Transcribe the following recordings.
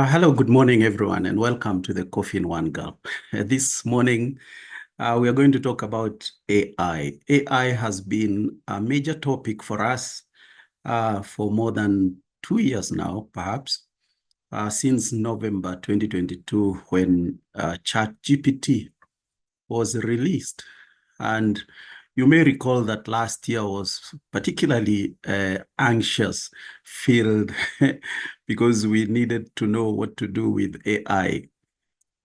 Hello, good morning, everyone, and welcome to the Coffee in One Gulp. This morning, we are going to talk about AI. AI has been a major topic for us for more than 2 years now, perhaps, since November 2022, when ChatGPT was released. And you may recall that last year was particularly anxious filled because we needed to know what to do with AI.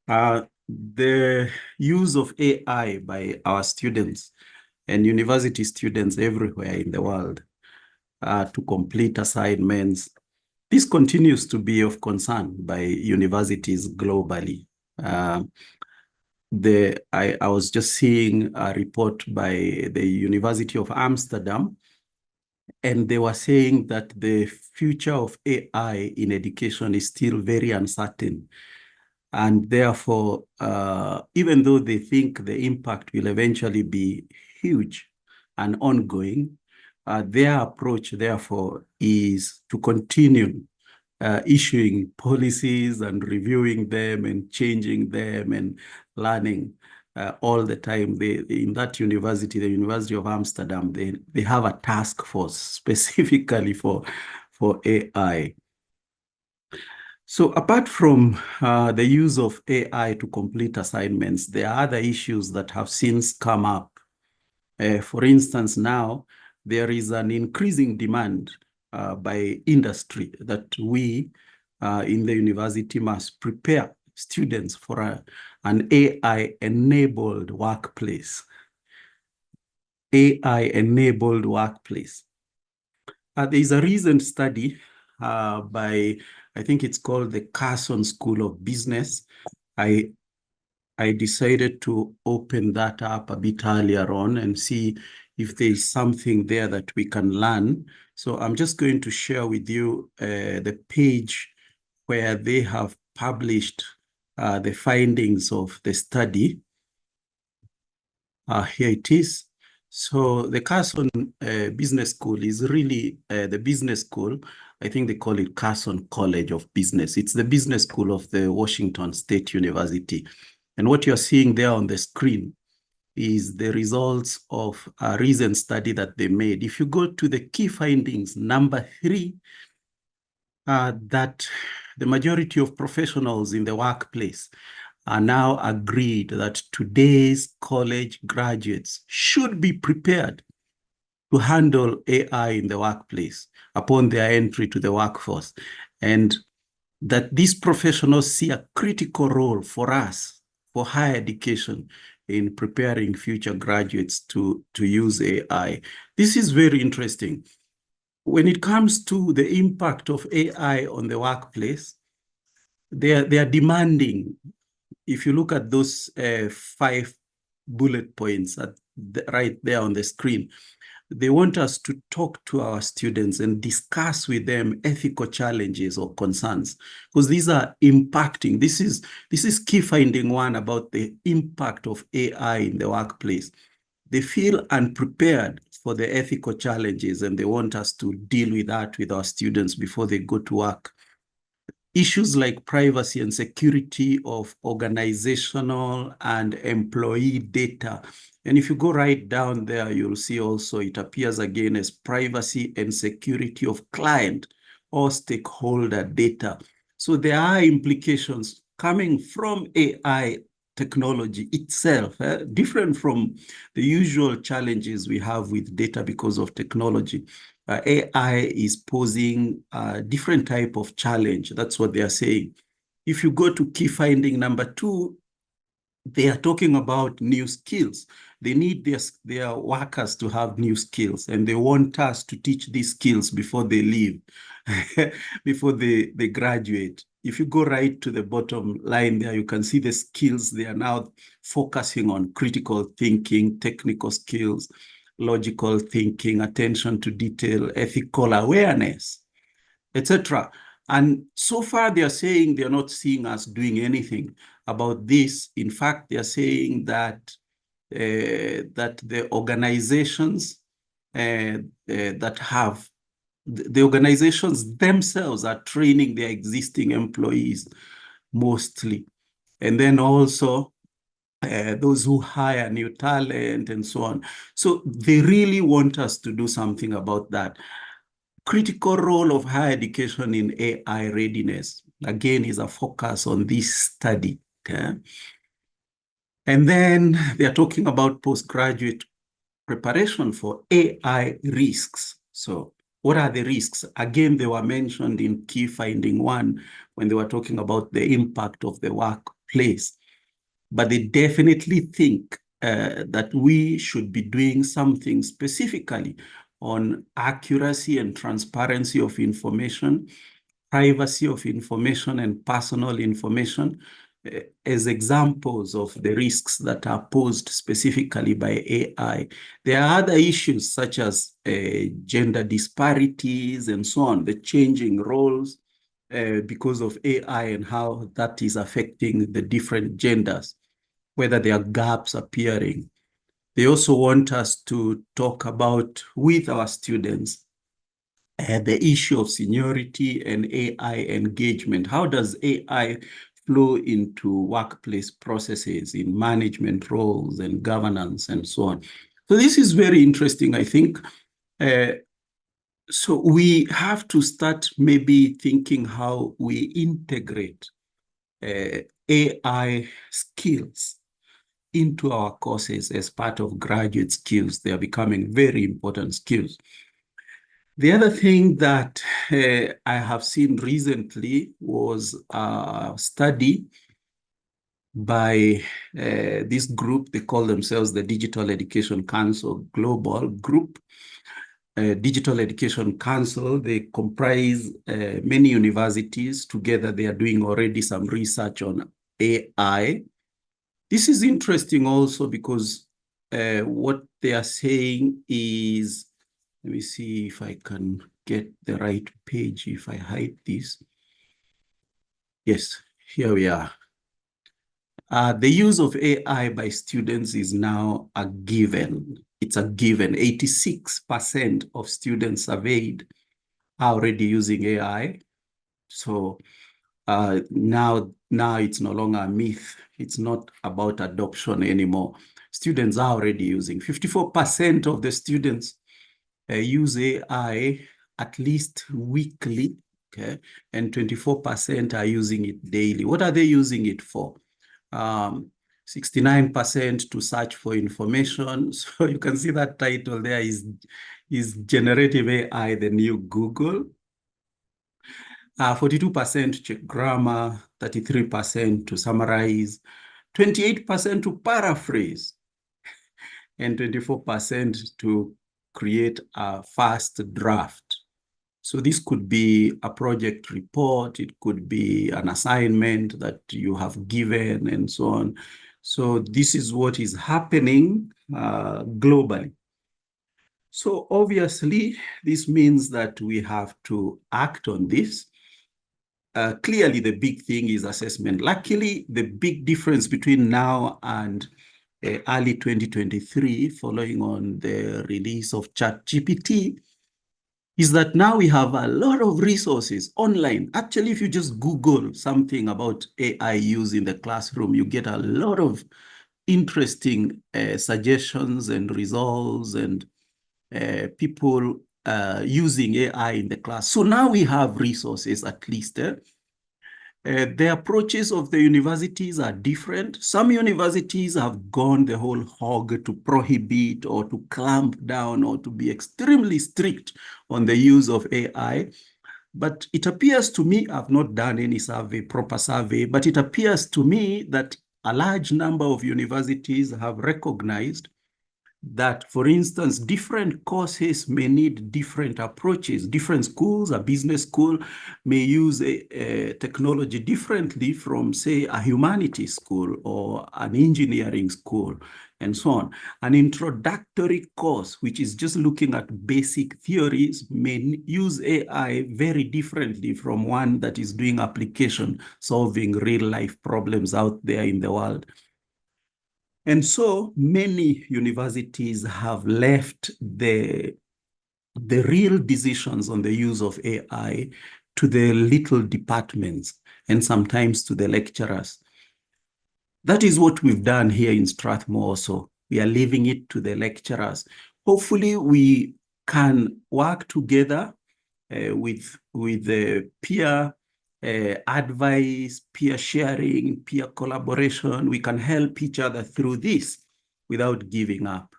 The use of AI by our students and university students everywhere in the world to complete assignments, this continues to be of concern by universities globally. I was just seeing a report by the University of Amsterdam, and they were saying that the future of AI in education is still very uncertain. And therefore, even though they think the impact will eventually be huge and ongoing, their approach, therefore, is to continue issuing policies and reviewing them and changing them and learning all the time. In that university, the University of Amsterdam, they have a task force specifically for AI. So apart from the use of AI to complete assignments, there are other issues that have since come up. For instance, now there is an increasing demand by industry that we in the university must prepare students for an AI-enabled workplace. AI-enabled workplace. There is a recent study by, I think it's called the Carson School of Business. I decided to open that up a bit earlier on and see if there is something there that we can learn. So I'm just going to share with you the page where they have published the findings of the study. Here it is. So the Carson Business School is really the business school. I think they call it Carson College of Business. It's the business school of the Washington State University. And what you're seeing there on the screen is the results of a recent study that they made. If you go to the key findings, number 3, that the majority of professionals in the workplace are now agreed that today's college graduates should be prepared to handle AI in the workplace upon their entry to the workforce, and that these professionals see a critical role for us, for higher education, in preparing future graduates to use AI. This is very interesting. When it comes to the impact of AI on the workplace, they are demanding. If you look at those 5 bullet points right there on the screen, they want us to talk to our students and discuss with them ethical challenges or concerns, because these are impacting. This is key finding 1 about the impact of AI in the workplace. They feel unprepared for the ethical challenges, and they want us to deal with that with our students before they go to work. Issues like privacy and security of organizational and employee data And if you go right down there, you'll see also it appears again as privacy and security of client or stakeholder data. So there are implications coming from AI technology itself, different from the usual challenges we have with data because of technology. AI is posing a different type of challenge. That's what they are saying. If you go to key finding number 2, they are talking about new skills. They need their workers to have new skills, and they want us to teach these skills before they leave, before they graduate. If you go right to the bottom line there, you can see the skills. They are now focusing on critical thinking, technical skills, logical thinking, attention to detail, ethical awareness, etc. And so far, they are saying they're not seeing us doing anything about this. In fact, they are saying that that the organizations that have the organizations themselves are training their existing employees mostly, and then also those who hire new talent and so on. So they really want us to do something about that. Critical role of higher education in AI readiness, again, is a focus on this study. Okay? And then they're talking about postgraduate preparation for AI risks. So what are the risks? Again, they were mentioned in key finding 1 when they were talking about the impact of the workplace. But they definitely think that we should be doing something specifically on accuracy and transparency of information, privacy of information and personal information as examples of the risks that are posed specifically by AI. There are other issues such as gender disparities and so on, the changing roles because of AI and how that is affecting the different genders, whether there are gaps appearing. They also want us to talk about with our students the issue of seniority and AI engagement. How does AI flow into workplace processes in management roles and governance and so on? So this is very interesting, I think. So we have to start maybe thinking how we integrate AI skills into our courses as part of graduate skills. They are becoming very important skills. The other thing that I have seen recently was a study by this group. They call themselves the Digital Education Council Global Group. Digital Education Council, they comprise many universities. Together, they are doing already some research on AI. This is interesting also because what they are saying is, let me see if I can get the right page if I hide this. Yes, here we are. The use of AI by students is now a given. It's a given. 86% of students surveyed are already using AI. So now it's no longer a myth. It's not about adoption anymore. Students are already using. 54% of the students use AI at least weekly, okay? And 24% are using it daily. What are they using it for? 69% to search for information. So you can see that title there is generative AI, the new Google. 42% check grammar, 33% to summarize, 28% to paraphrase, and 24% to create a fast draft. So this could be a project report, it could be an assignment that you have given and so on. So this is what is happening globally. So obviously, this means that we have to act on this. Clearly, the big thing is assessment. Luckily, the big difference between now and early 2023, following on the release of ChatGPT, is that now we have a lot of resources online. Actually, if you just Google something about AI use in the classroom, you get a lot of interesting suggestions and results and people using AI in the class. So now we have resources at least. The approaches of the universities are different. Some universities have gone the whole hog to prohibit or to clamp down or to be extremely strict on the use of AI. But it appears to me, I've not done any survey, proper survey, but it appears to me that a large number of universities have recognized that, for instance, different courses may need different approaches. Different schools, a business school may use a technology differently from, say, a humanities school or an engineering school, and so on. An introductory course, which is just looking at basic theories, may use AI very differently from one that is doing application, solving real-life problems out there in the world. And so many universities have left the real decisions on the use of AI to the little departments and sometimes to the lecturers. That is what we've done here in Strathmore also. We are leaving it to the lecturers. Hopefully we can work together with the peer advice, peer sharing, peer collaboration. We can help each other through this without giving up.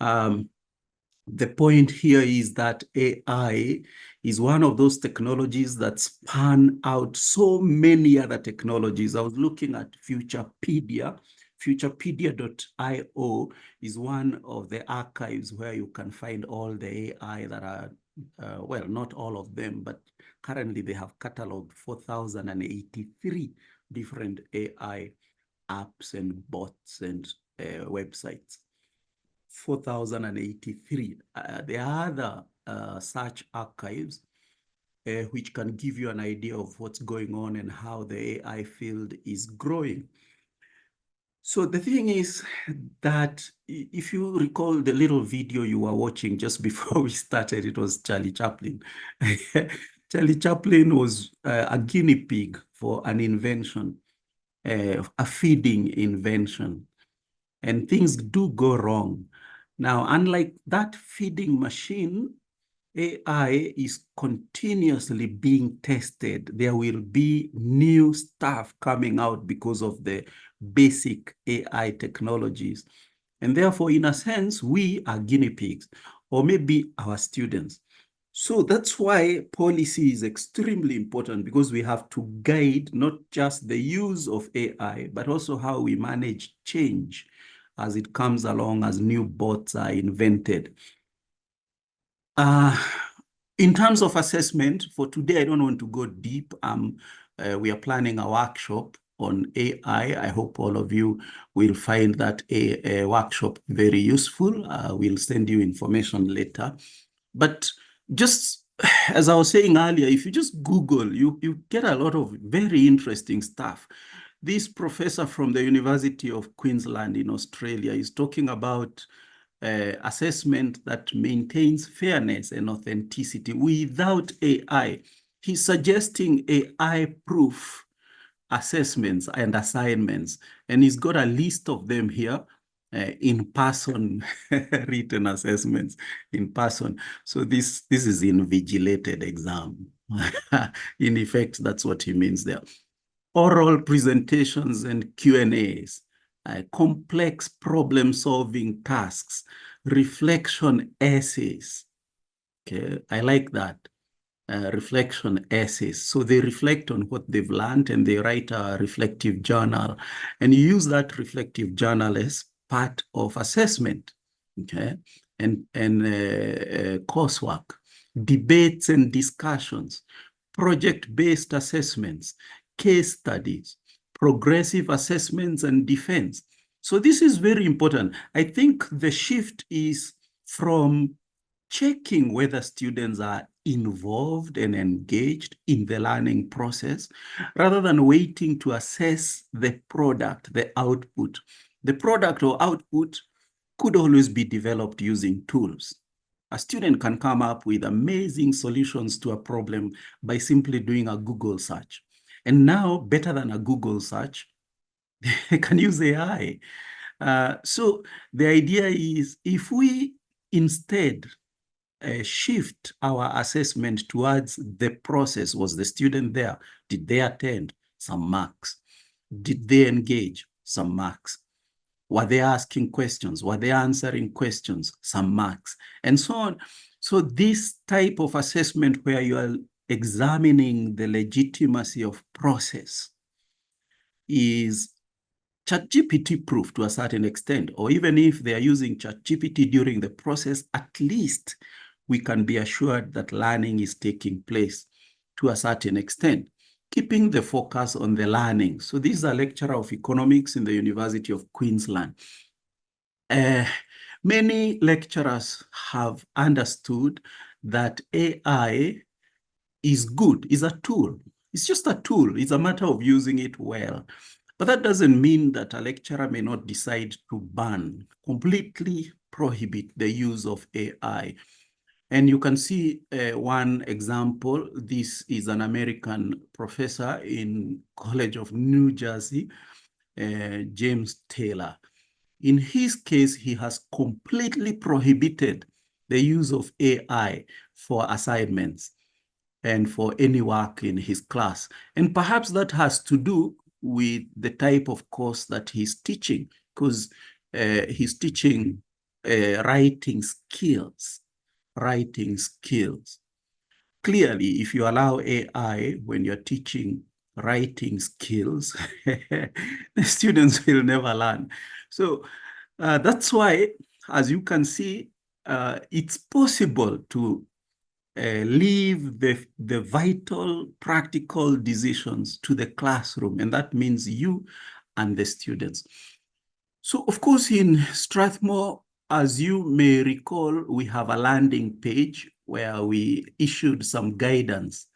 The point here is that AI is one of those technologies that span out so many other technologies. I was looking at Futurepedia. Futurepedia.io is one of the archives where you can find all the AI that are, well, not all of them, but currently they have cataloged 4,083 different AI apps and bots and websites. 4,083. There are other search archives which can give you an idea of what's going on and how the AI field is growing. So the thing is that if you recall the little video you were watching just before we started, it was Charlie Chaplin. Charlie Chaplin was a guinea pig for an invention, a feeding invention, and things do go wrong. Now, unlike that feeding machine, AI is continuously being tested. There will be new stuff coming out because of the basic AI technologies. And therefore, in a sense, we are guinea pigs, or maybe our students. So that's why policy is extremely important, because we have to guide not just the use of AI, but also how we manage change as it comes along, as new bots are invented. In terms of assessment, for today, I don't want to go deep. We are planning a workshop on AI. I hope all of you will find that a workshop very useful. We'll send you information later. But just as I was saying earlier, if you just Google, you get a lot of very interesting stuff. This professor from the University of Queensland in Australia is talking about assessment that maintains fairness and authenticity without AI. He's suggesting AI-proof assessments and assignments, and he's got a list of them here. In-person written assessments in person. So this is invigilated exam. In effect, that's what he means there. Oral presentations and Q&As, complex problem-solving tasks, reflection essays. Okay, I like that. Reflection essays. So they reflect on what they've learned and they write a reflective journal. And you use that reflective journal as part of assessment, okay, and coursework, debates and discussions, project-based assessments, case studies, progressive assessments and defense. So this is very important. I think the shift is from checking whether students are involved and engaged in the learning process, rather than waiting to assess the product, the output. The product or output could always be developed using tools. A student can come up with amazing solutions to a problem by simply doing a Google search. And now, better than a Google search, they can use AI. So the idea is, if we instead shift our assessment towards the process, was the student there? Did they attend? Some marks. Did they engage? Some marks. Were they asking questions? Were they answering questions? Some marks, and so on. So this type of assessment, where you are examining the legitimacy of process, is ChatGPT proof to a certain extent. Or even if they are using ChatGPT during the process, at least we can be assured that learning is taking place to a certain extent, keeping the focus on the learning. So this is a lecturer of economics in the University of Queensland. Many lecturers have understood that AI is good, is a tool. It's just a tool. It's a matter of using it well. But that doesn't mean that a lecturer may not decide to ban, completely prohibit the use of AI. And you can see one example. This is an American professor in College of New Jersey, James Taylor. In his case, he has completely prohibited the use of AI for assignments and for any work in his class. And perhaps that has to do with the type of course that he's teaching, because he's teaching writing skills. Writing skills. Clearly, if you allow AI when you're teaching writing skills, the students will never learn. So that's why, as you can see, it's possible to leave the vital practical decisions to the classroom, and that means you and the students. So, of course, in Strathmore, as you may recall, we have a landing page where we issued some guidance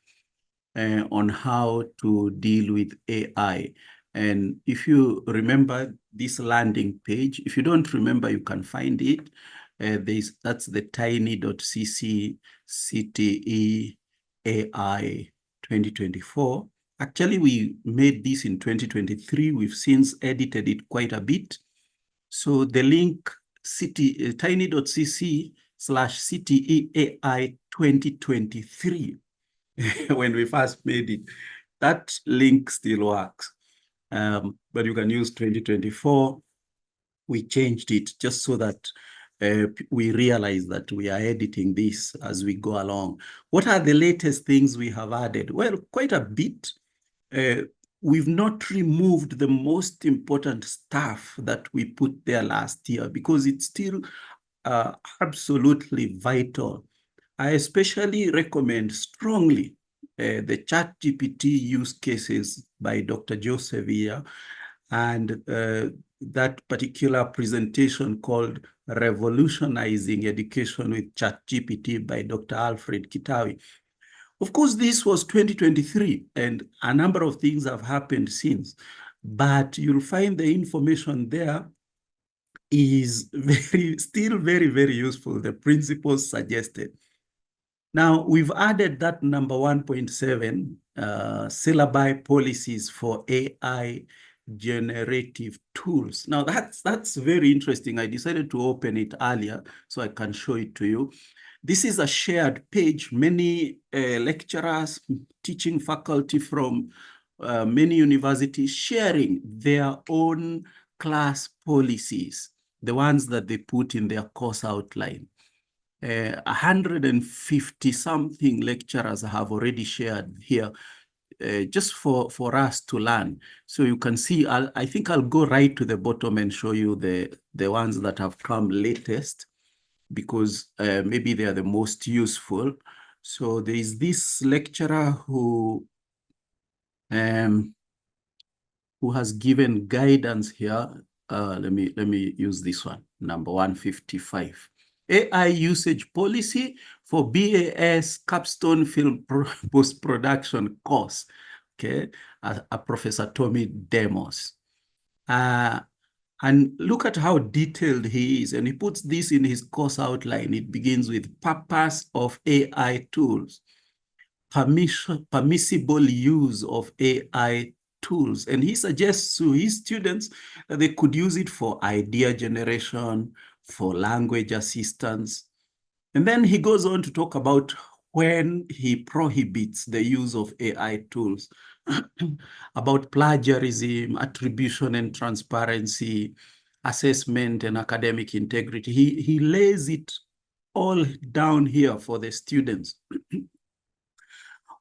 on how to deal with AI. And if you remember this landing page, if you don't remember, you can find it. That's the tiny.cc CTE AI 2024. Actually, we made this in 2023. We've since edited it quite a bit. So the link tiny.cc/CTEAI 2023, when we first made it, that link still works. But you can use 2024. We changed it just so that we realize that we are editing this as we go along. What are the latest things we have added? Well, quite a bit. We've not removed the most important stuff that we put there last year, because it's still absolutely vital. I especially recommend strongly the ChatGPT use cases by Dr. Joseph here, and that particular presentation called Revolutionizing Education with ChatGPT by Dr. Alfred Kitawi. Of course, this was 2023, and a number of things have happened since, but you'll find the information there is still very, very useful, the principles suggested. Now, we've added that number 1.7, syllabi policies for AI generative tools. Now, that's very interesting. I decided to open it earlier so I can show it to you. This is a shared page. Many lecturers, teaching faculty from many universities sharing their own class policies, the ones that they put in their course outline. 150 something lecturers have already shared here just for us to learn. So you can see, I think I'll go right to the bottom and show you the ones that have come latest, because maybe they are the most useful. So there is this lecturer who has given guidance here. Let me use this one, number 155. AI usage policy for BAS capstone film post-production course, okay, a Professor Tommy Demos. And look at how detailed he is, and he puts this in his course outline. It begins with purpose of AI tools, permissible use of AI tools. And he suggests to his students that they could use it for idea generation, for language assistance. And then he goes on to talk about when he prohibits the use of AI tools, about plagiarism, attribution and transparency, assessment and academic integrity. He lays it all down here for the students.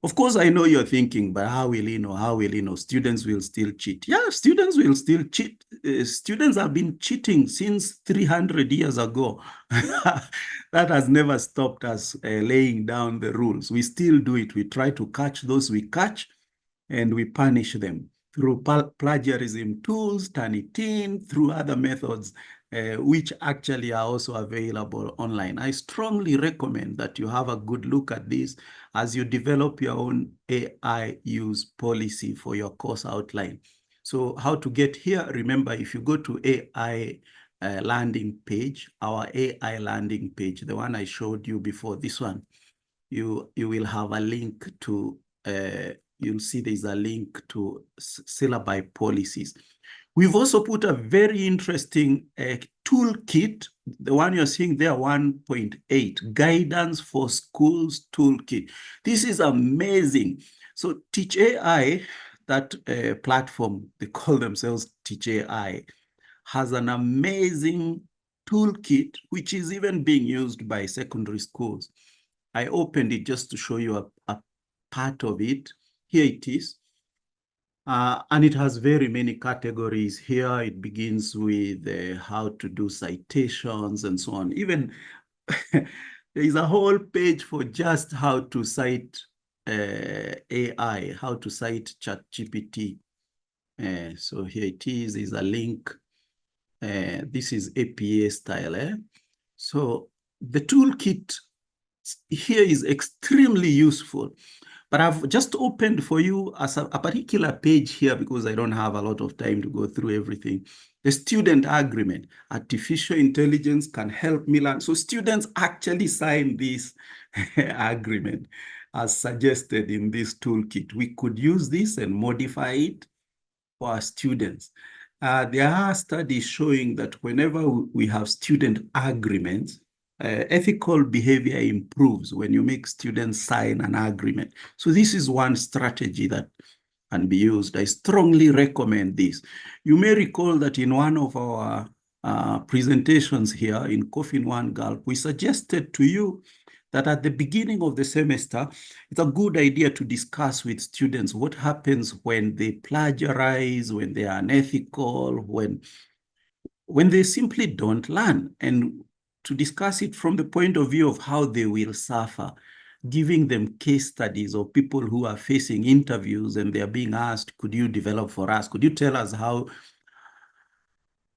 Of course, I know you're thinking, but how will he know? How will he know? Students will still cheat. Yeah, students will still cheat. Students have been cheating since 300 years ago. That has never stopped us laying down the rules. We still do it. We try to catch those we catch, and we punish them through plagiarism tools, Turnitin, through other methods, which actually are also available online. I strongly recommend that you have a good look at this as you develop your own AI use policy for your course outline. So how to get here? Remember, if you go to AI landing page, our AI landing page, the one I showed you before, this one, you will have a link to, you'll see there's a link to syllabi policies. We've also put a very interesting toolkit, the one you're seeing there, 1.8, Guidance for Schools Toolkit. This is amazing. So Teach AI, that platform, they call themselves Teach AI, has an amazing toolkit, which is even being used by secondary schools. I opened it just to show you a part of it. Here it is. And it has very many categories here. It begins with how to do citations and so on. Even there is a whole page for just how to cite AI, how to cite ChatGPT. So here it is a link. This is APA style. So the toolkit here is extremely useful. But I've just opened for you as a particular page here because I don't have a lot of time to go through everything. The student agreement. Artificial intelligence can help me learn. So students actually sign this agreement as suggested in this toolkit. We could use this and modify it for our students. There are studies showing that whenever we have student agreements, ethical behavior improves when you make students sign an agreement. So this is one strategy that can be used. I strongly recommend this. You may recall that in one of our presentations here in Coffin One Gulp, we suggested to you that at the beginning of the semester, it's a good idea to discuss with students what happens when they plagiarize, when they are unethical, when they simply don't learn, and to discuss it from the point of view of how they will suffer, giving them case studies of people who are facing interviews and they're being asked, could you develop for us? Could you tell us how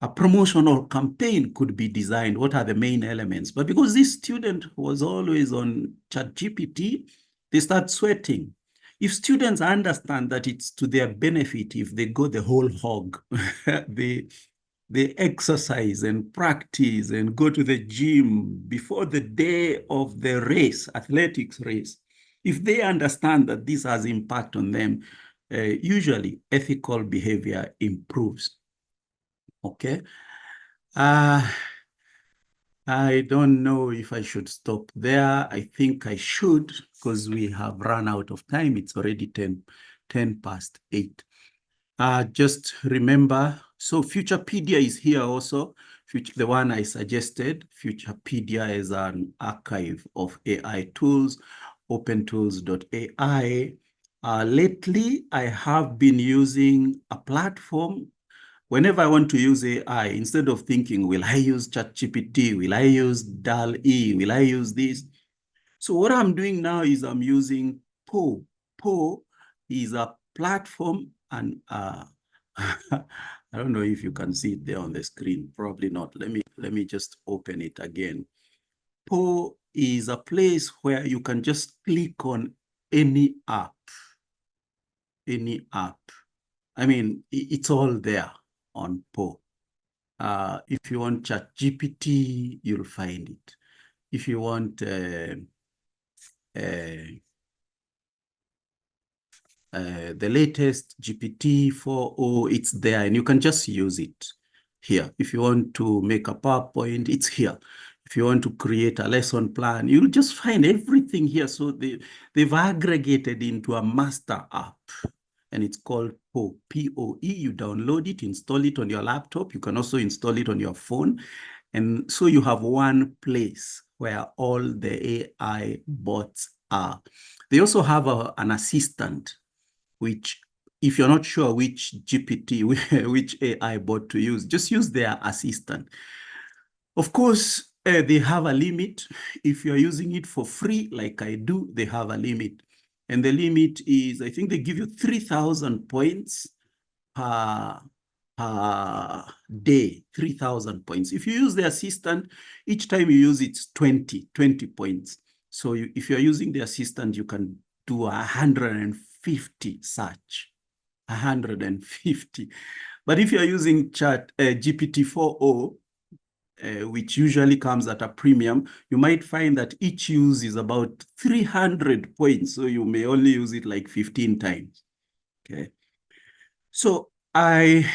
a promotional campaign could be designed? What are the main elements? But because this student was always on ChatGPT, they start sweating. If students understand that it's to their benefit if they go the whole hog, they exercise and practice and go to the gym before the day of the race, athletics race. If they understand that this has impact on them, usually ethical behavior improves. Okay. I don't know if I should stop there. I think I should because we have run out of time. It's already 10 past 8. Just remember, so Futurepedia is here also. The one I suggested, Futurepedia is an archive of AI tools, opentools.ai. Lately, I have been using a platform. Whenever I want to use AI, instead of thinking, will I use ChatGPT? Will I use DAL-E? Will I use this? So what I'm doing now is I'm using Po. Po is a platform, and I don't know if you can see it there on the screen. Probably not. Let me just open it again. Po is a place where you can just click on any app. Any app. I mean, it's all there on Po. If you want ChatGPT, you'll find it. If you want The latest GPT-4o, it's there, and you can just use it here. If you want to make a PowerPoint, it's here. If you want to create a lesson plan, you'll just find everything here. So they've aggregated into a master app, and it's called POE, P-O-E. You download it, install it on your laptop. You can also install it on your phone. And so you have one place where all the AI bots are. They also have an assistant, which if you're not sure which GPT, which AI bot to use, just use their assistant. Of course, they have a limit. If you're using it for free, like I do, they have a limit. And the limit is, I think they give you 3,000 points per day, 3,000 points. If you use the assistant, each time you use it's 20 points. So if you're using the assistant, you can do 150 search, 150. But if you're using GPT-4o, which usually comes at a premium, you might find that each use is about 300 points. So you may only use it like 15 times. Okay. So I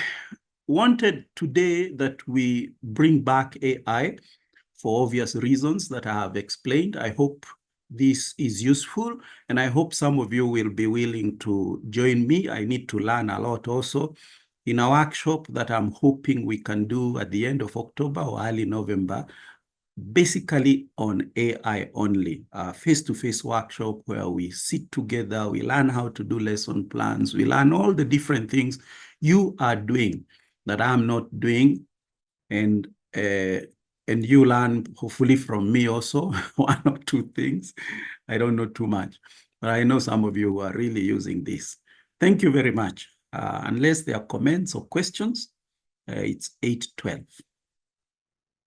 wanted today that we bring back AI for obvious reasons that I have explained. I hope this is useful, and I hope some of you will be willing to join me. I need to learn a lot also in a workshop that I'm hoping we can do at the end of October or early November, basically on AI only, a face-to-face workshop where we sit together, we learn how to do lesson plans, we learn all the different things you are doing that I'm not doing, and you learn hopefully from me also one or two things. I don't know too much, but I know some of you are really using this. Thank you very much. Unless there are comments or questions, it's 8:12.